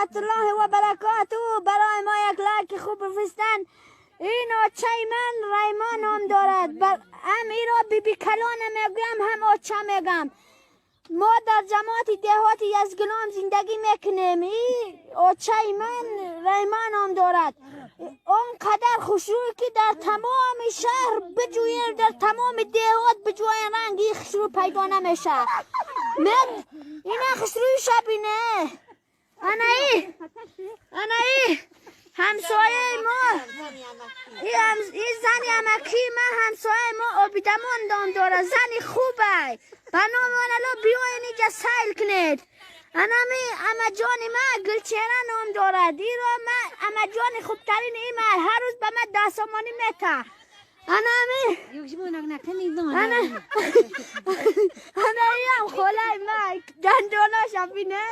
رحمت الله و برکاته برای ما یک لایک خوب بفرستن. این آچه من ریمان هم دارد. ای را بیبی کلان میگم هم آچه میگم. ما در جماعت دهات یزگلام زندگی میکنیم. این آچه من ریمان هم دارد. آنقدر خوشروی که در تمام شهر بجوین، در تمام دهات بجوین، رنگی خوشرو پیدا نمیشه. این خوشروی شبینه. انا همسایه ما، این زنی امکی ما همسایه ما آبیدمان دام داره. زنی خوبه. بنامان الان بیاین اینجا سیل کنید. اما جانی ما گلچهره نام دارد. این را ما اما جانی خوبترین ایمه هر روز به من دستامانی میته. انا ایم خولای ما دندانا شبینه.